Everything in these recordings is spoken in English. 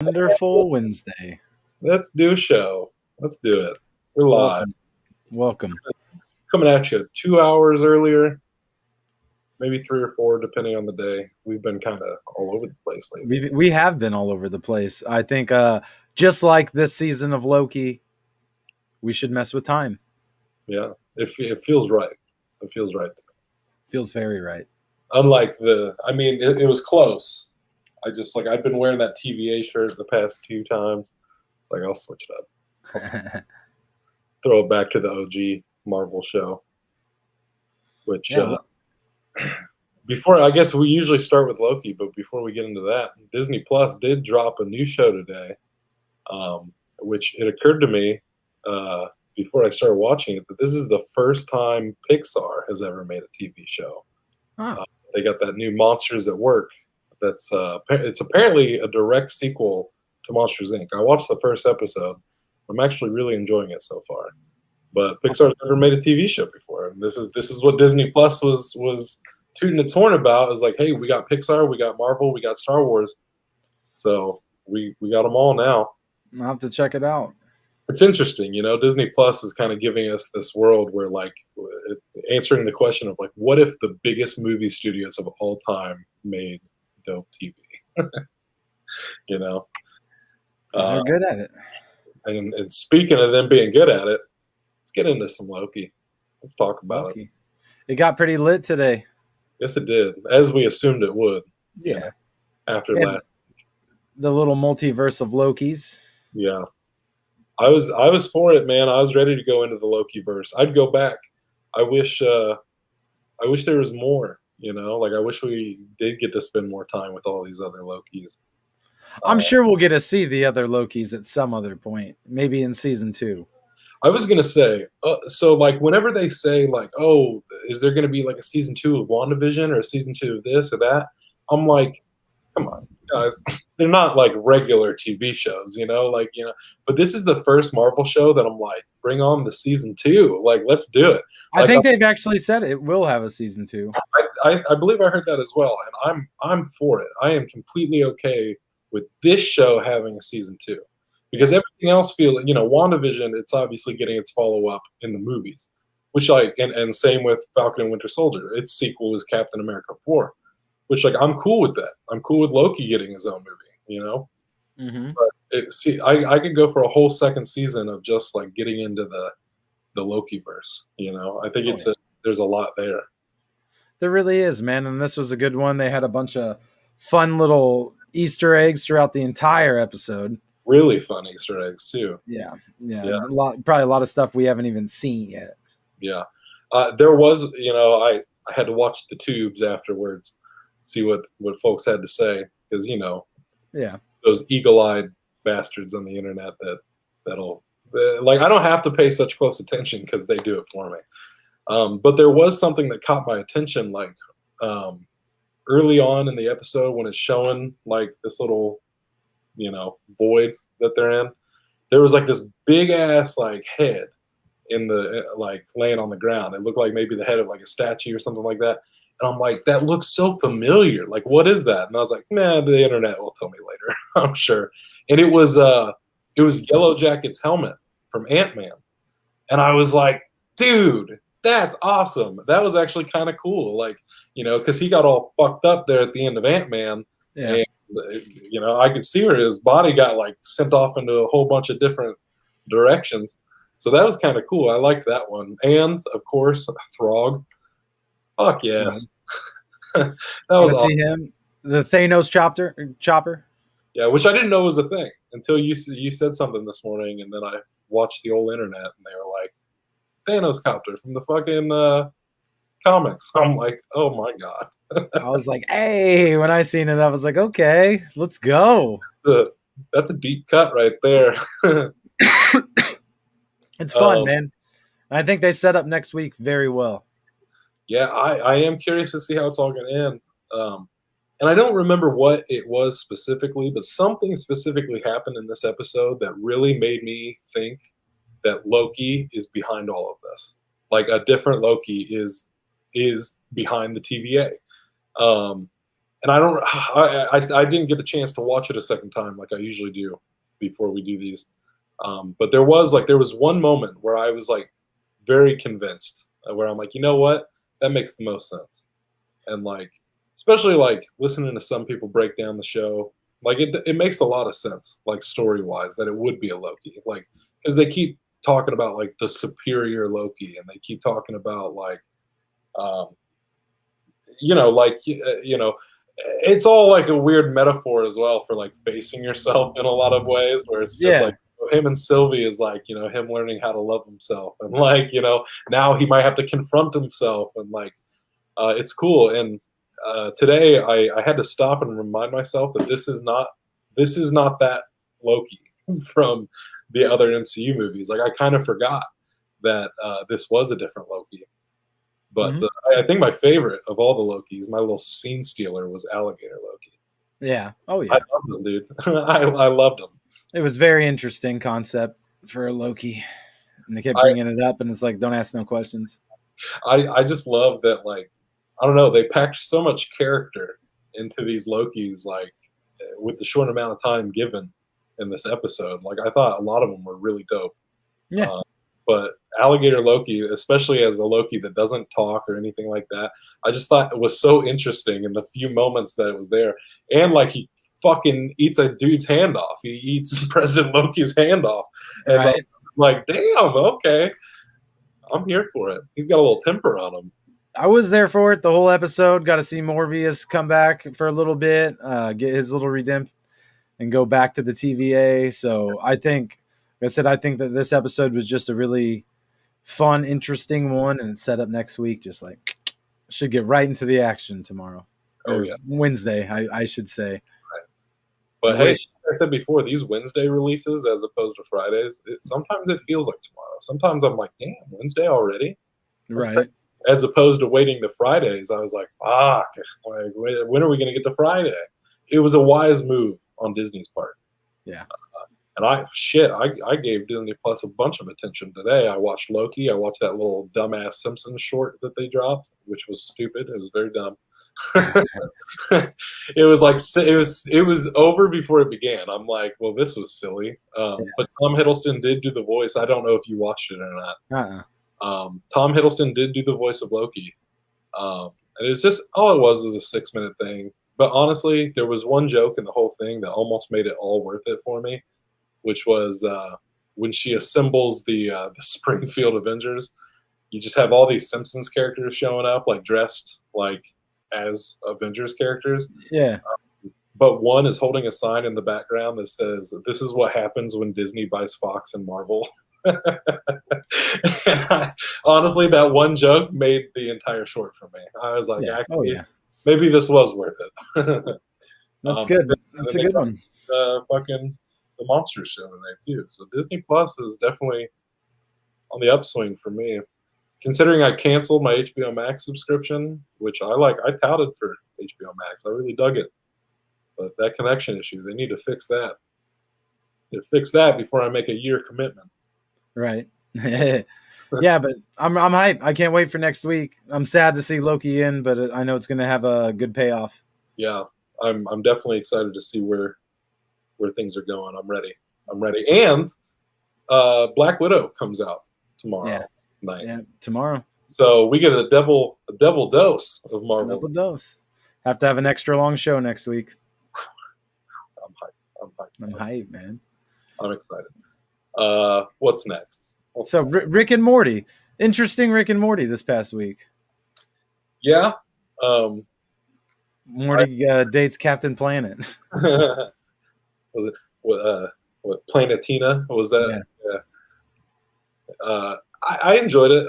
Wonderful Wednesday. Let's do a show. Let's do it. We're live. Welcome. Coming at you 2 hours earlier, maybe 3 or 4, depending on the day. We've been kind of all over the place lately. We have been all over the place. I think just like this season of Loki, we should mess with time. Yeah, it feels right. It feels right. Feels very right. Unlike it was close. I've been wearing that TVA shirt the past 2 times. It's like, I'll switch it up. Throw it back to the OG Marvel show. Which, before, I guess we usually start with Loki, but before we get into that, Disney Plus did drop a new show today, which it occurred to me before I started watching it that this is the first time Pixar has ever made a TV show. They got that new Monsters at Work. It's apparently a direct sequel to Monsters Inc. I watched the first episode. I'm actually really enjoying it so far. But Pixar's never made a TV show before, and this is what Disney Plus was tooting its horn about. Is like, hey, we got Pixar, we got Marvel, we got Star Wars, so we got them all now. I'll have to check it out. It's interesting, Disney Plus is kind of giving us this world where, like, answering the question of, like, what if the biggest movie studios of all time made dope TV? They're good at it. And speaking of them being good at it, let's get into some Loki. Let's talk about it. It got pretty lit today. Yes, it did, as we assumed it would. Yeah. After that, the little multiverse of Lokis. Yeah. I was for it, man. I was ready to go into the Loki verse. I'd go back. I wish there was more, like I wish we did get to spend more time with all these other Lokis. I'm sure we'll get to see the other Lokis at some other point, maybe in season 2. I was going to say, so like whenever they say like, oh, is there going to be like a season 2 of WandaVision or a season 2 of this or that? I'm like, come on, guys. They're not like regular TV shows, but this is the first Marvel show that I'm like, bring on the season 2. Like, let's do it. I think they've actually said it will have a season 2. I believe I heard that as well. And I'm for it. I am completely okay with this show having a season 2. Because everything else WandaVision, it's obviously getting its follow-up in the movies, which and same with Falcon and Winter Soldier. Its sequel is Captain America 4, which I'm cool with that. I'm cool with Loki getting his own movie, Mm-hmm. But I could go for a whole second season of just like getting into the Loki verse. I think there's a lot there. There really is, man, and this was a good one. They had a bunch of fun little Easter eggs throughout the entire episode. Really fun Easter eggs too. Yeah. Probably a lot of stuff we haven't even seen yet. Yeah, there was. I had to watch the tubes afterwards, see what folks had to say, because those eagle-eyed bastards on the internet that'll like, I don't have to pay such close attention because they do it for me. But there was something that caught my attention, like early on in the episode when it's showing like this little void that they're in. There was like this big ass like head in the like laying on the ground. It looked like maybe the head of like a statue or something like that. And I'm like, that looks so familiar. Like, what is that? And I was like, man, the internet will tell me later. I'm sure. And it was Yellow Jacket's helmet from Ant-Man. And I was like, dude, that's awesome. That was actually kind of cool. Like, because he got all fucked up there at the end of Ant-Man. Yeah. And, I could see where his body got like sent off into a whole bunch of different directions. So that was kind of cool. I liked that one. And of course, Throg. Fuck yes. That was awesome. See him, the Thanos chopper. Yeah, which I didn't know was a thing until you said something this morning, and then I watched the old internet, and they were like, Thanos copter from the fucking comics. I'm like, oh my god. I was like, hey, when I seen it, I was like, okay, let's go. That's a deep cut right there. It's fun, man. I think they set up next week very well. Yeah, I am curious to see how it's all going to end. And I don't remember what it was specifically, but something specifically happened in this episode that really made me think that Loki is behind all of this. Like, a different Loki is behind the TVA. and I don't, I didn't get the chance to watch it a second time like I usually do before we do these. But there was one moment where I was like very convinced, where I'm like, you know what, that makes the most sense, and like especially like listening to some people break down the show, like it makes a lot of sense, like story wise, that it would be a Loki, like because they keep talking about like the superior Loki, and they keep talking about like, um, like it's all like a weird metaphor as well for like facing yourself in a lot of ways, where it's just Yeah. like him and Sylvie is like him learning how to love himself, and like now he might have to confront himself, and like it's cool. And today I had to stop and remind myself that this is not that Loki from the other MCU movies. Like I kind of forgot that this was a different Loki. But Mhm. I think my favorite of all the Lokis, my little scene stealer, was Alligator Loki. Yeah. Oh I yeah. loved him, dude. I loved him. It was very interesting concept for Loki, and they kept I, bringing it up, and it's like, don't ask no questions. I just love that. Like, I don't know, they packed so much character into these Lokis, like with the short amount of time given in this episode. Like, I thought a lot of them were really dope. Yeah. Uh, but Alligator Loki, especially as a Loki that doesn't talk or anything like that, I just thought it was so interesting in the few moments that it was there. And like he fucking eats a dude's hand off. He eats President Loki's hand off. And Right. like, damn, okay. I'm here for it. He's got a little temper on him. I was there for it the whole episode. Got to see Morbius come back for a little bit, get his little redemption, and go back to the TVA. So I think, like I said, I think that this episode was just a really fun, interesting one, and it's set up next week. Just like should get right into the action tomorrow Oh or yeah. Wednesday, I should say. Right. But I hey, wish. like I said before, these Wednesday releases as opposed to Fridays, sometimes it feels like tomorrow. Sometimes I'm like, damn, Wednesday already? That's crazy. Right. As opposed to waiting to Fridays, I was like, fuck, like, when are we going to get to Friday? It was a wise move on Disney's part. Yeah. And I gave Disney Plus a bunch of attention today. I watched Loki. I watched that little dumbass Simpsons short that they dropped, which was stupid. It was very dumb. It was like it was over before it began. I'm like, well, this was silly. But Tom Hiddleston did do the voice. I don't know if you watched it or not. Tom Hiddleston did do the voice of Loki, and it's just all it was a 6-minute thing. But honestly, there was one joke in the whole thing that almost made it all worth it for me, which was when she assembles the Springfield Avengers. You just have all these Simpsons characters showing up, like dressed like as Avengers characters. Yeah. But one is holding a sign in the background that says, "This is what happens when Disney buys Fox and Marvel." Honestly, that one joke made the entire short for me. I was like, Yeah. Oh actually, yeah. maybe this was worth it. That's good. That's a good one. Fucking the monster show today too. So Disney Plus is definitely on the upswing for me. Considering I canceled my HBO Max subscription, which I touted for HBO Max. I really dug it. But that connection issue, they need to fix that. They fix that before I make a year commitment. Right. Yeah, but I'm hyped. I can't wait for next week. I'm sad to see Loki in, but I know it's going to have a good payoff. Yeah, I'm definitely excited to see where things are going. I'm ready. And Black Widow comes out tomorrow night. Yeah, tomorrow. So we get a double dose of Marvel. Double dose. Have to have an extra long show next week. I'm hyped, man. I'm excited. What's next? So Rick and Morty. Interesting Rick and Morty this past week. Yeah. Morty dates Captain Planet. Was it what Planetina? Was that? Yeah. I enjoyed it.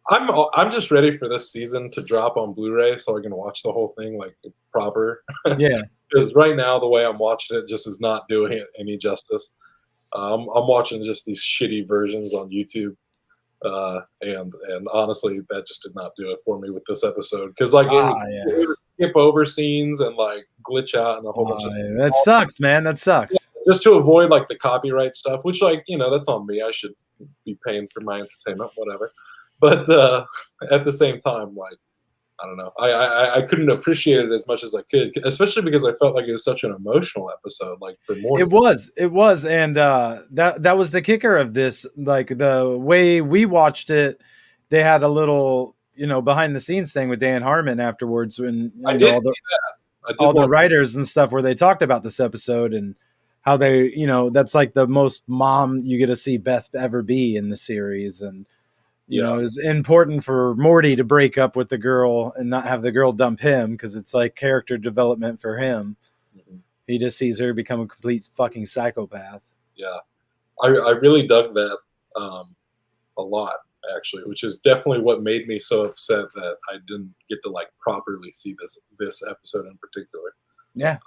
I'm just ready for this season to drop on Blu-ray so I can watch the whole thing like proper. Yeah. Because right now the way I'm watching it just is not doing it any justice. I'm watching just these shitty versions on YouTube, and honestly, that just did not do it for me with this episode. Because like it would skip over scenes and like glitch out and a whole bunch of stuff. That sucks, man. That sucks. Yeah, just to avoid like the copyright stuff, which like that's on me. I should be paying for my entertainment, whatever. But at the same time, like I don't know. I couldn't appreciate it as much as I could, especially because I felt like it was such an emotional episode, like for Morty. It was, and that was the kicker of this. Like the way we watched it, they had a little, behind the scenes thing with Dan Harmon afterwards, when I did see that. I did all the watch writers and stuff, where they talked about this episode and how they, that's like the most mom you get to see Beth ever be in the series, and it's important for Morty to break up with the girl and not have the girl dump him, because it's like character development for him. Mhm. He just sees her become a complete fucking psychopath. Yeah, I really dug that a lot, actually, which is definitely what made me so upset that I didn't get to like properly see this episode in particular. Yeah.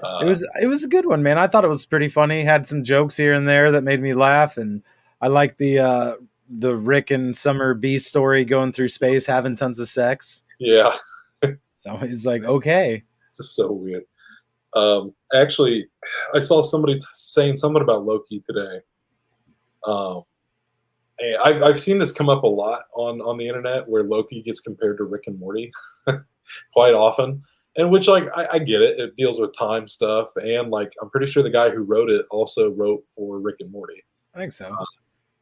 Um, It was a good one, man. I thought it was pretty funny. Had some jokes here and there that made me laugh, and I like the Rick and Summer B story, going through space, having tons of sex. yeah, So he's like, okay. just so weird. Actually, I saw somebody saying something about Loki today. And I've seen this come up a lot on the internet, where Loki gets compared to Rick and Morty quite often. And which, like, I get it. It deals with time stuff, and like I'm pretty sure the guy who wrote it also wrote for Rick and Morty. I think so.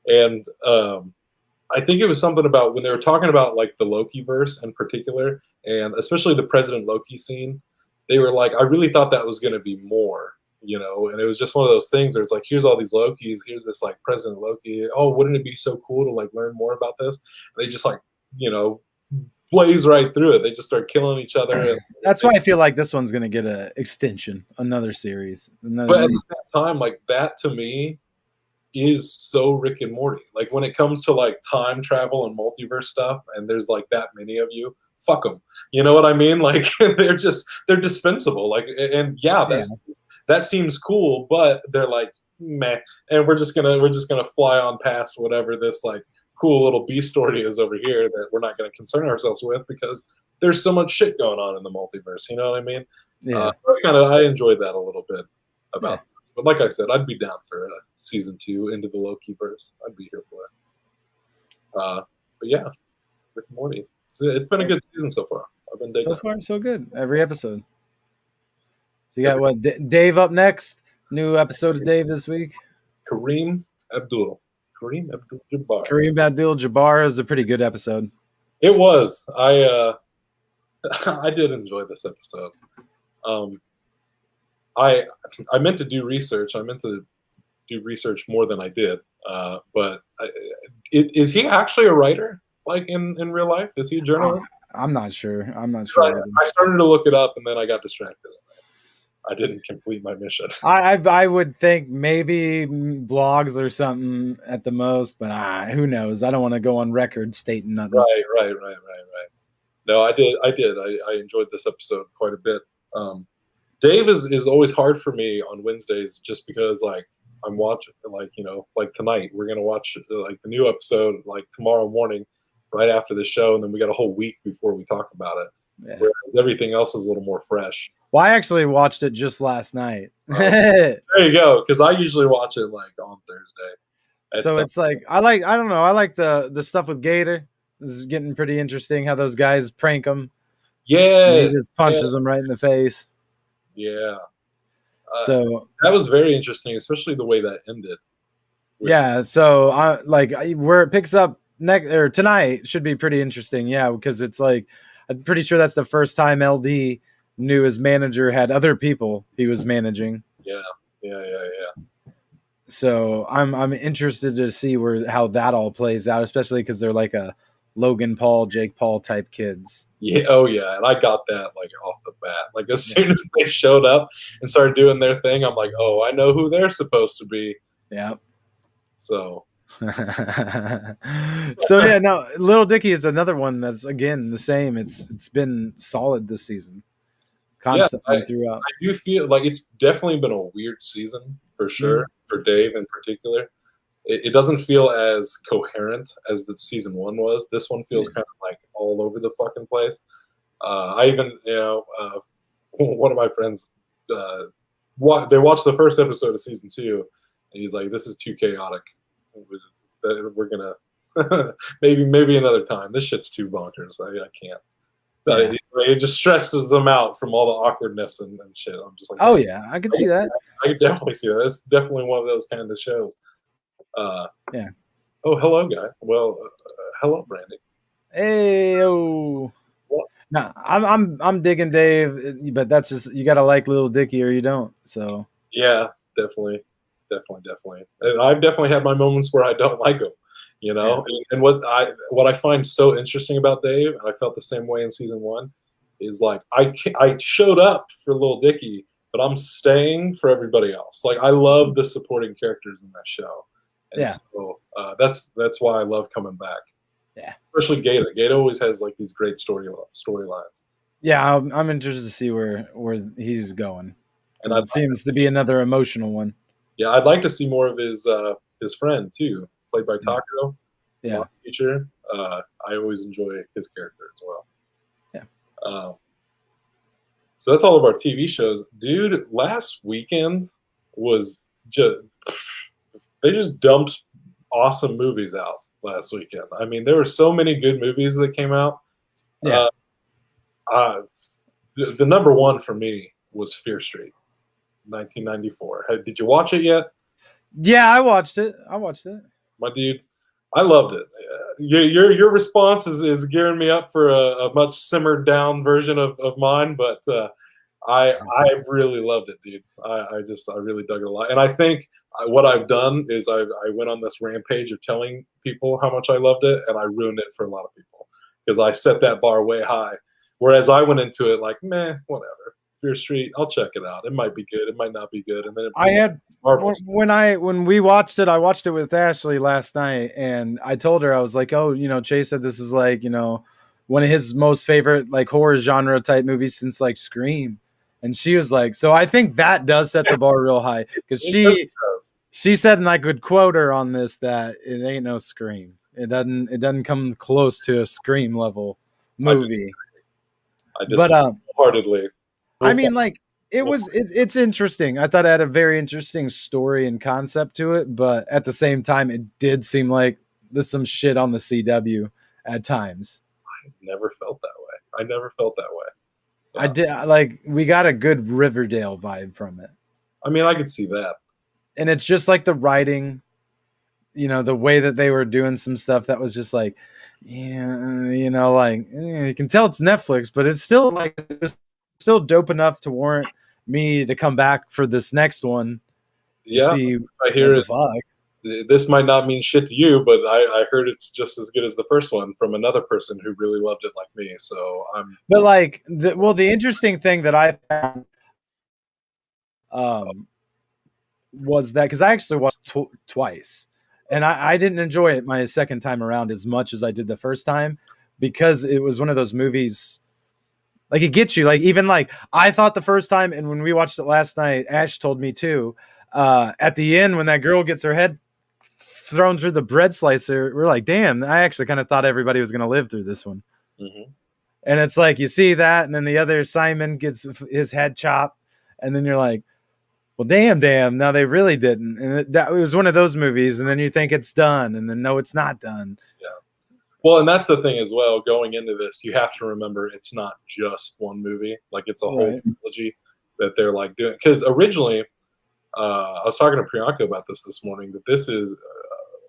And I think it was something about when they were talking about like the Loki verse in particular, and especially the President Loki scene. They were like, I really thought that was going to be more, and it was just one of those things where it's like, here's all these Lokis, here's this like President Loki. Oh, wouldn't it be so cool to like learn more about this? And they just like, blaze right through it. They just start killing each other. And that's why I feel like this one's going to get an extension, another series. But at the same time, like that to me is so Rick and Morty. Like when it comes to like time travel and multiverse stuff, and there's like that many of you, fuck them. You know what I mean? Like they're dispensable. Like, and that seems cool, but they're like meh, and we're just gonna fly on past whatever this like cool little B story is over here that we're not gonna concern ourselves with, because there's so much shit going on in the multiverse. You know what I mean? Yeah. I enjoyed that a little bit about this. But like I said, I'd be down for season 2 into the Loki verse. I'd be here for it. But yeah, Rick and Morty. It's been a good season so far. I've been digging so far, so good. Every episode. You got what? Dave up next. New episode of Dave this week. Kareem Abdul-Jabbar. Kareem Abdul-Jabbar is a pretty good episode. It was. I did enjoy this episode. I meant to do research. I meant to do research more than I did. But is he actually a writer? Like in real life, is he a journalist? I'm not sure. I started to look it up, and then I got distracted. I didn't complete my mission. I would think maybe blogs or something at the most, but who knows? I don't want to go on record stating nothing. Right. No, I did. I enjoyed this episode quite a bit. Dave is always hard for me on Wednesdays, just because like I'm watching, like like tonight we're gonna watch like the new episode like tomorrow morning, right after the show, and then we got a whole week before we talk about it. Yeah. Whereas everything else is a little more fresh. Well, I actually watched it just last night. There you go, because I usually watch it like on Thursday. So it's like I don't know. I like the stuff with Gator. This is getting pretty interesting. How those guys prank him. Yeah, he just punches them right in the face. Yeah. So that was very interesting, especially the way that ended. Yeah. So where it picks up next or tonight should be pretty interesting. Yeah, because it's like I'm pretty sure that's the first time LD knew his manager had other people he was managing. Yeah. So I'm interested to see how that all plays out, especially because they're like a Logan Paul, Jake Paul type kids. Yeah. Oh yeah. And I got that like off the bat. Like as soon as they showed up and started doing their thing, I'm like, oh, I know who they're supposed to be. Yeah. So. Yeah, no, Little Dicky is another one that's again the same. It's been solid this season. Constantly throughout. I do feel like it's definitely been a weird season for sure, for Dave in particular. It doesn't feel as coherent as the season 1 was. This one feels kind of like all over the fucking place. I even, one of my friends, they watched the first episode of season 2, and he's like, "This is too chaotic. We're gonna maybe another time. This shit's too bonkers. I can't." So it just stresses them out from all the awkwardness and shit. I'm just like, oh yeah, I can see that. I can definitely see that. It's definitely one of those kind of shows. Yeah. Oh, hello, guys. Well, hello, Brandy. Hey, oh. What? No, I'm digging Dave, but that's just you gotta like Little Dicky or you don't. So Yeah, definitely. And I've definitely had my moments where I don't like him, you know. And what I find so interesting about Dave, and I felt the same way in season 1, is like I showed up for Little Dicky, but I'm staying for everybody else. Like I love the supporting characters in that show, and so that's why I love coming back. Yeah, especially Gator. Gator always has like these great storylines. Yeah, I'm interested to see where he's going, because it seems to be another emotional one. Yeah, I'd like to see more of his friend too, played by Taco. Yeah, teacher. I always enjoy his character as well. Yeah. So that's all of our TV shows, dude. Last weekend was they just dumped awesome movies out last weekend. I mean, there were so many good movies that came out. Yeah. The number one for me was Fear Street, 1994. Did you watch it yet? Yeah, I watched it. My dude, I loved it. Your response is gearing me up for a much simmered down version of mine, but I really loved it, dude. I really dug it a lot, and I think what I've done is I went on this rampage of telling people how much I loved it, and I ruined it for a lot of people because I set that bar way high. Whereas I went into it like, meh, whatever. Fear Street, I'll check it out. It might be good, it might not be good, and then I had when we watched it, I watched it with Ashley last night, and I told her, I was like, oh, Chase said this is like, one of his most favorite like horror genre type movies since like Scream. And she was like, so I think that does set the bar real high, because she said, and I could quote her on this, that it ain't no Scream. It doesn't come close to a Scream level movie. I just wholeheartedly. I mean, like it's interesting. I thought it had a very interesting story and concept to it, but at the same time, it did seem like there's some shit on the CW at times. I never felt that way. Yeah. I did, like, we got a good Riverdale vibe from it. I mean, I could see that. And it's just like the writing, the way that they were doing some stuff that was just like, like you can tell it's Netflix, but it's still like it's still dope enough to warrant me to come back for this next one. See I hear this might not mean shit to you, but I heard it's just as good as the first one from another person who really loved it like me. So I'm. But like, the interesting thing that I found was that, because I actually watched twice, and I didn't enjoy it my second time around as much as I did the first time, because it was one of those movies. Like, it gets you. Like, even like I thought the first time, and when we watched it last night, Ash told me too. At the end, when that girl gets her head thrown through the bread slicer, we're like, damn, I actually kind of thought everybody was going to live through this one. Mm-hmm. And it's like, you see that, and then the other Simon gets his head chopped, and then you're like, well, damn, now they really didn't. And it was one of those movies, and then you think it's done, and then no, it's not done. Yeah. Well, and that's the thing as well. Going into this, you have to remember it's not just one movie. Like, it's a whole trilogy that they're like doing. Because originally, I was talking to Priyanka about this morning, that this is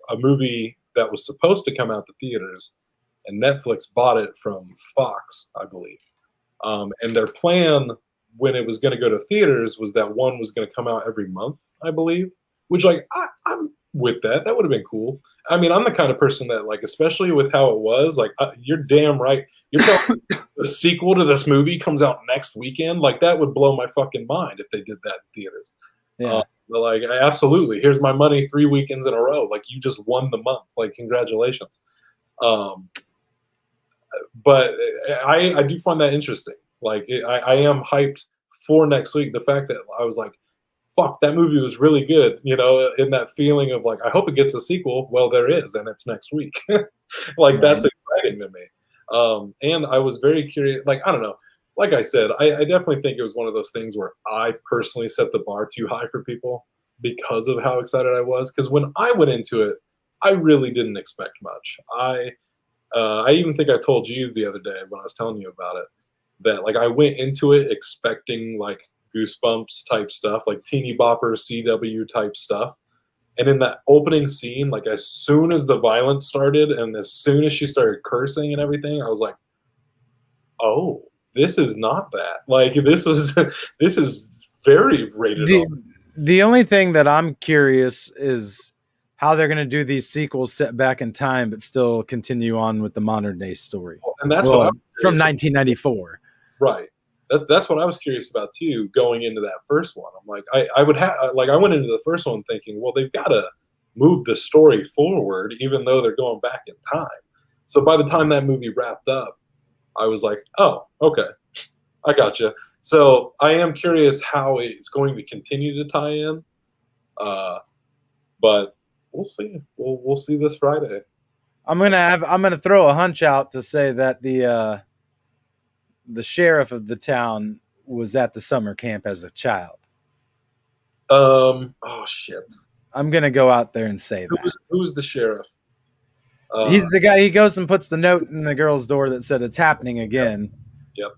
a movie that was supposed to come out to theaters, and Netflix bought it from Fox, I believe. And their plan when it was going to go to theaters was that one was going to come out every month, I believe. Which, like, I'm with that. That would have been cool. I mean, I'm the kind of person that, like, especially with how it was, like, you're damn right. You're telling the sequel to this movie comes out next weekend. Like, that would blow my fucking mind if they did that in theaters. Yeah. Like, absolutely. Here's my money 3 weekends in a row. Like, you just won the month. Like, congratulations. But I do find that interesting. Like, I am hyped for next week. The fact that I was like, fuck, that movie was really good, in that feeling of like, I hope it gets a sequel. Well, there is, and it's next week. Like, that's exciting to me. And I was very curious. Like, I don't know. Like I said, I definitely think it was one of those things where I personally set the bar too high for people because of how excited I was. Because when I went into it, I really didn't expect much. I even think I told you the other day when I was telling you about it that like I went into it expecting like Goosebumps type stuff, like teeny bopper CW type stuff. And in that opening scene, like as soon as the violence started and as soon as she started cursing and everything, I was like, oh, this is not that. Like this is this is very rated The R. the only thing that I'm curious is how they're going to do these sequels set back in time, but still continue on with the modern day story. And that's what I Well, was from curious about. 1994. Right. That's what I was curious about too, going into that first one. I'm like, I would have like I went into the first one thinking, well, they've got to move the story forward, even though they're going back in time. So by the time that movie wrapped up, I was like, oh, okay, I gotcha. So I am curious how it's going to continue to tie in, uh, but we'll see. We'll see this Friday. I'm gonna throw a hunch out to say that the sheriff of the town was at the summer camp as a child. Oh shit. I'm gonna go out there and say that. Who's the sheriff? He's the guy. He goes and puts the note in the girl's door that said it's happening again. Yep. So,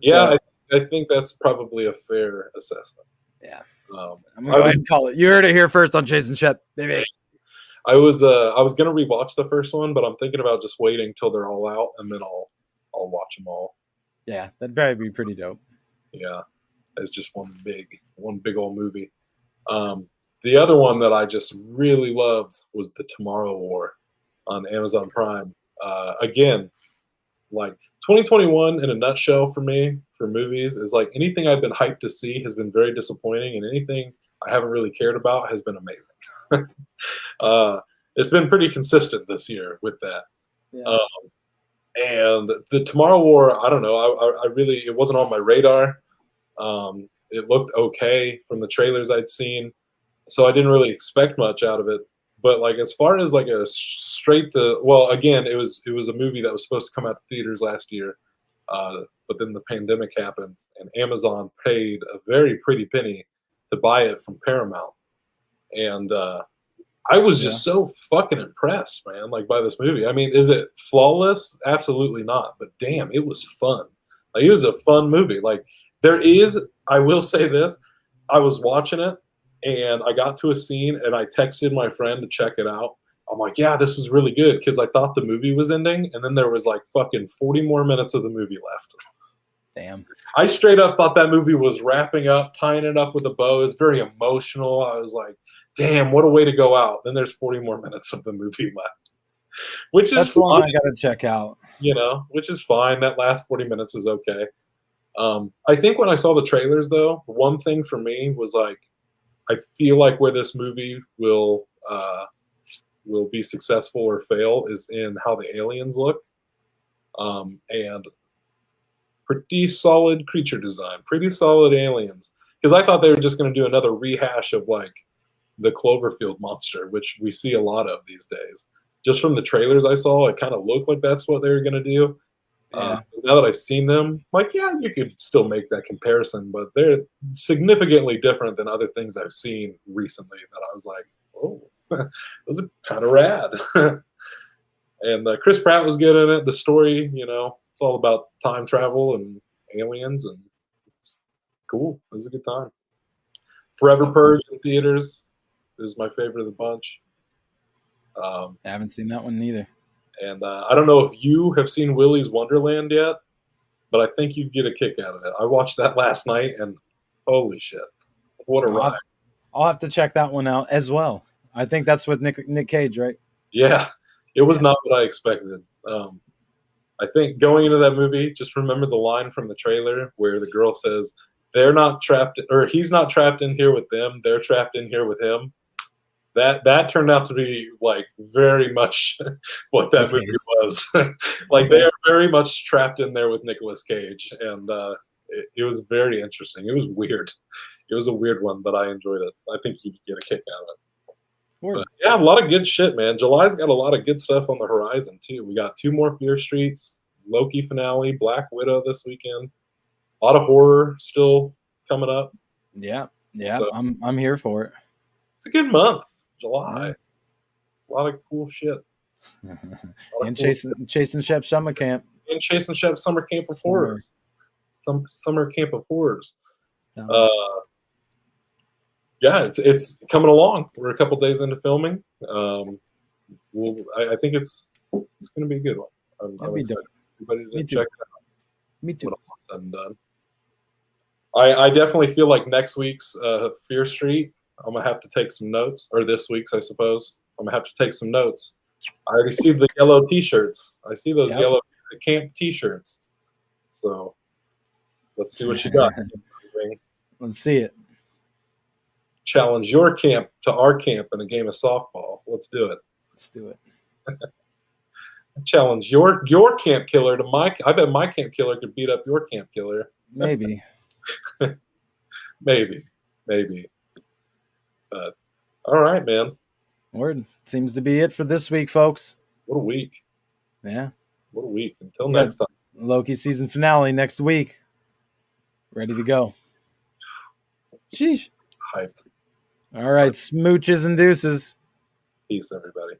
Yeah, I think that's probably a fair assessment. yeah. Um, I'm gonna go ahead and call it. You heard it here first on Chase Shep, baby. I was gonna rewatch the first one, but I'm thinking about just waiting till they're all out and then I'll watch them all. Yeah, that'd probably be pretty dope. Yeah, as just one big old movie. The other one that I just really loved was The Tomorrow War on Amazon Prime. Again, like 2021 in a nutshell for me for movies is like anything I've been hyped to see has been very disappointing, and anything I haven't really cared about has been amazing. It's been pretty consistent this year with that. Yeah. And the Tomorrow War, I don't know. I really it wasn't on my radar. It looked okay from the trailers I'd seen, so I didn't really expect much out of it. But like as far as like a straight to well, again, it was a movie that was supposed to come out to theaters last year, but then the pandemic happened, and Amazon paid a very pretty penny to buy it from Paramount, and I was just so fucking impressed, man, like by this movie. I mean, is it flawless? Absolutely not. But damn, it was fun. Like it was a fun movie. Like there is, I will say this, I was watching it and I got to a scene and I texted my friend to check it out. I'm like, yeah, this was really good because I thought the movie was ending and then there was like fucking 40 more minutes of the movie left. Damn. I straight up thought that movie was wrapping up, tying it up with a bow. It's very emotional. I was like, damn, what a way to go out. Then there's 40 more minutes of the movie left, which is one fine. I gotta check out. You know, which is fine. That last 40 minutes is okay. I think when I saw the trailers, though, one thing for me was like, I feel like where this movie will be successful or fail is in how the aliens look, and pretty solid creature design, pretty solid aliens. Because I thought they were just going to do another rehash of like the Cloverfield monster, which we see a lot of these days. Just from the trailers I saw, it kind of looked like that's what they were going to do. Yeah. Now that I've seen them, like, yeah, you could still make that comparison, but they're significantly different than other things I've seen recently that I was like, oh, those are kind of rad. And Chris Pratt was good in it. The story, you know, it's all about time travel and aliens, and it's cool. It was a good time. Forever Purge in theaters is my favorite of the bunch. I haven't seen that one either. And I don't know if you have seen Willy's Wonderland yet, but I think you'd get a kick out of it. I watched that last night, and holy shit, what a ride! I'll have to check that one out as well. I think that's with Nick Cage, right? Yeah, it was not what I expected. I think going into that movie, just remember the line from the trailer where the girl says, "They're not trapped, or he's not trapped in here with them. They're trapped in here with him." That turned out to be like very much what that movie was. Like they are very much trapped in there with Nicolas Cage, and it was very interesting. It was weird. It was a weird one, but I enjoyed it. I think you'd get a kick out of it. But, yeah, a lot of good shit, man. July's got a lot of good stuff on the horizon too. We got 2 more Fear Streets, Loki finale, Black Widow this weekend. A lot of horror still coming up. Yeah, so, I'm here for it. It's a good month. July. A lot of cool shit. And Chasing Shep summer camp. And Chase Shep summer camp of horrors. Summer camp of horrors. Yeah, it's coming along. We're a couple days into filming. I think it's going to be a good one. I'm excited. Everybody to check it out. Me too. When all said and done. I definitely feel like next week's Fear Street, I'm gonna have to take some notes, or this week's, I suppose. I'm gonna have to take some notes. I already see the yellow T-shirts. I see those yellow camp T-shirts. So let's see what you got. Let's see it. Challenge your camp to our camp in a game of softball. Let's do it. Let's do it. Challenge your camp killer to my. I bet my camp killer could beat up your camp killer. Maybe. maybe. But all right, man. Word. Seems to be it for this week, folks. What a week. Yeah. What a week. Until next time. Loki season finale next week. Ready to go. Sheesh. Hyped. All right. Smooches and deuces. Peace, everybody.